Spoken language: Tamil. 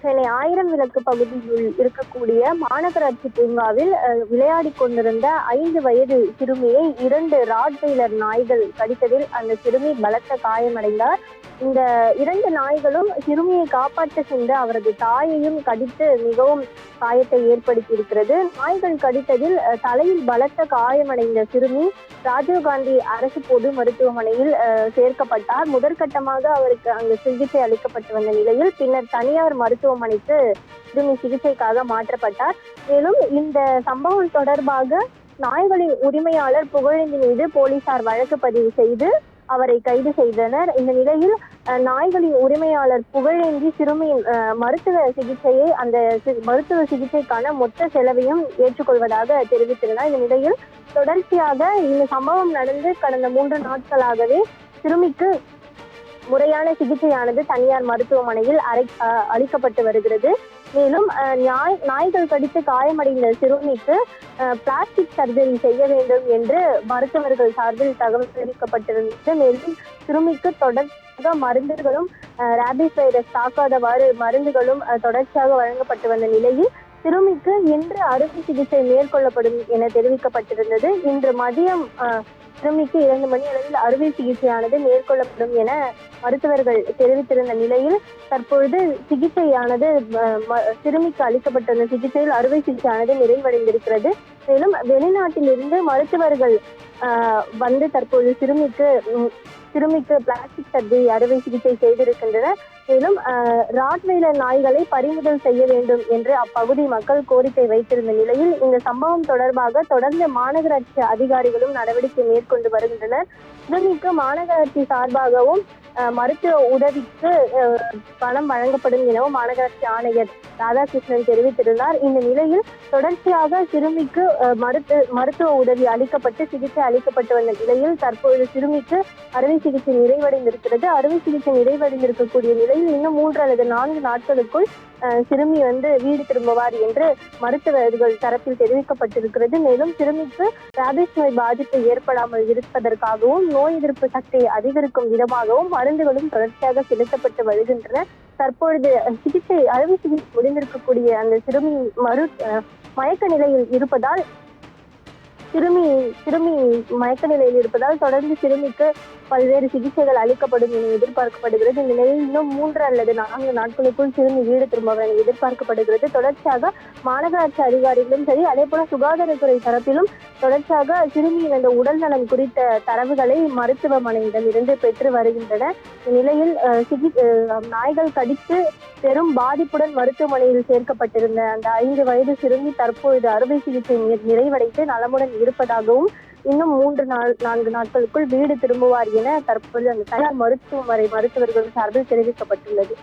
சென்னை ஆயிரம் விளக்கு பகுதியில் இருக்கக்கூடிய மாநகராட்சி பூங்காவில் விளையாடி கொண்டிருந்த 5 வயது சிறுமியை 2 ராட்வெய்லர் நாய்கள் கடித்ததில் அந்த சிறுமி பலத்த காயமடைந்தார். இந்த 2 நாய்களும் சிறுமியை காப்பாற்ற சென்ற அவரது தாயையும் கடித்து மிகவும் காயத்தை ஏற்படுத்தி இருக்கிறது. நாய்கள் கடித்ததில் தலையில் பலத்த காயமடைந்த சிறுமி ராஜீவ்காந்தி அரசு பொது மருத்துவமனையில் சேர்க்கப்பட்டார். முதற்கட்டமாக அவருக்கு அங்கு சிகிச்சை அளிக்கப்பட்டு வந்த நிலையில் பின்னர் தனியார் மருத்துவமனைக்கு சிறுமி சிகிச்சைக்காக மாற்றப்பட்டார். மேலும் இந்த சம்பவம் தொடர்பாக நாய்களின் உரிமையாளர் புகழேந்தி மீது போலீசார் வழக்கு பதிவு செய்து அவரை கைது செய்தனர். இந்த நிலையில் நாய்களின் உரிமையாளர் புகழேந்தி சிறுமியின் மருத்துவ சிகிச்சையை அந்த மருத்துவ சிகிச்சைக்கான மொத்த செலவையும் ஏற்றுக்கொள்வதாக தெரிவித்திருந்தார். இந்த நிலையில் தொடர்ச்சியாக இந்த சம்பவம் நடந்து கடந்த 3 நாட்களாகவே சிறுமிக்கு முறையான சிகிச்சையானது தனியார் மருத்துவமனையில் அளிக்கப்பட்டு வருகிறது. மேலும் நாய்கள் கடித்து காயமடைந்த சிறுமிக்கு பிளாஸ்டிக் சர்ஜரி செய்ய வேண்டும் என்று மருத்துவர்கள் சார்பில் தகவல் தெரிவிக்கப்பட்டிருந்தது. மேலும் சிறுமிக்கு தொடர்ச்சியாக மருந்துகளும் ரேபிஸ் வைரஸ் தாக்காதவாறு மருந்துகளும் தொடர்ச்சியாக வழங்கப்பட்டு வந்த நிலையில் சிறுமிக்கு இன்று அறுவை சிகிச்சை மேற்கொள்ளப்படும் என தெரிவிக்கப்பட்டிருந்தது. இன்று மதியம் சிறுமிக்கு 2 மணி அளவில் அறுவை சிகிச்சையானது மேற்கொள்ளப்படும் என மருத்துவர்கள் தெரிவித்திருந்த நிலையில் தற்பொழுது சிகிச்சையானது சிறுமிக்கு அளிக்கப்பட்டுள்ள சிகிச்சையில் அறுவை சிகிச்சையானது நிறைவடைந்திருக்கிறது. மேலும் வெளிநாட்டிலிருந்து மருத்துவர்கள் வந்து தற்போது சிறுமிக்கு பிளாஸ்டிக் சர்ஜரி அறுவை சிகிச்சை செய்திருக்கின்றனர். மேலும் ராட்வெய்லர் நாய்களை பறிமுதல் செய்ய வேண்டும் என்று அப்பகுதி மக்கள் கோரிக்கை வைத்திருந்த நிலையில் இந்த சம்பவம் தொடர்பாக தொடர்ந்து மாநகராட்சி அதிகாரிகளும் நடவடிக்கை மேற்கொண்டு வருகின்றனர். சிறுமிக்கு மாநகராட்சி சார்பாகவும் மருத்துவ உதவிக்கு பணம் வழங்கப்படும் எனவும் மாநகராட்சி ஆணையர் ராதாகிருஷ்ணன் தெரிவித்திருந்தார். இந்த நிலையில் தொடர்ச்சியாக சிறுமிக்கு மருத்துவ உதவி அளிக்கப்பட்டு சிகிச்சை அளிக்கப்பட்டு வந்த நிலையில் தற்பொழுது சிறுமிக்கு அறுவை சிகிச்சை நிறைவடைந்திருக்கிறது. அறுவை சிகிச்சை நிறைவடைந்திருக்கக்கூடிய நிலையில் இன்னும் 3 அல்லது 4 நாட்களுக்குள் சிறுமி வீடு திரும்புவார் என்று மருத்துவர்கள் தரப்பில் தெரிவிக்கப்பட்டிருக்கிறது. மேலும் சிறுமிக்கு ராபிஸ் நோய் பாதிப்பு ஏற்படாமல் இருப்பதற்காகவும் நோய் எதிர்ப்பு சக்தியை அதிகரிக்கும் விதமாகவும் மருந்துகளும் தொடர்ச்சியாக செலுத்தப்பட்டு வருகின்றன. தற்பொழுது அறுவை சிகிச்சை முடிந்திருக்கக்கூடிய அந்த சிறுமி மயக்க நிலையில் இருப்பதால் தொடர்ந்து சிறுமிக்கு பல்வேறு சிகிச்சைகள் அளிக்கப்படும் என எதிர்பார்க்கப்படுகிறது. இந்த நிலையில் இன்னும் 3 அல்லது 4 நாட்களுக்குள் சிறுமி வீடு திரும்ப என எதிர்பார்க்கப்படுகிறது. தொடர்ச்சியாக மாநகராட்சி அதிகாரிகளும் சரி, அதே போல சுகாதாரத்துறை தரப்பிலும் தொடர்ச்சியாக சிறுமியின் அந்த உடல் நலம் குறித்த தரவுகளை மருத்துவமனையிடம் இருந்து பெற்று வருகின்றனர். இந்நிலையில் நாய்கள் கடித்து பெரும் பாதிப்புடன் மருத்துவமனையில் சேர்க்கப்பட்டிருந்த அந்த 5 வயது சிறுமி தற்பொழுது அறுவை சிகிச்சை நிறைவடைந்து நலமுடன் இருப்பதாகவும் இன்னும் 3-4 நாட்களுக்குள் வீடு திரும்புவார் என தற்போது அந்த தனியார் மருத்துவமனை மருத்துவர்கள் சார்பில் தெரிவிக்கப்பட்டுள்ளது.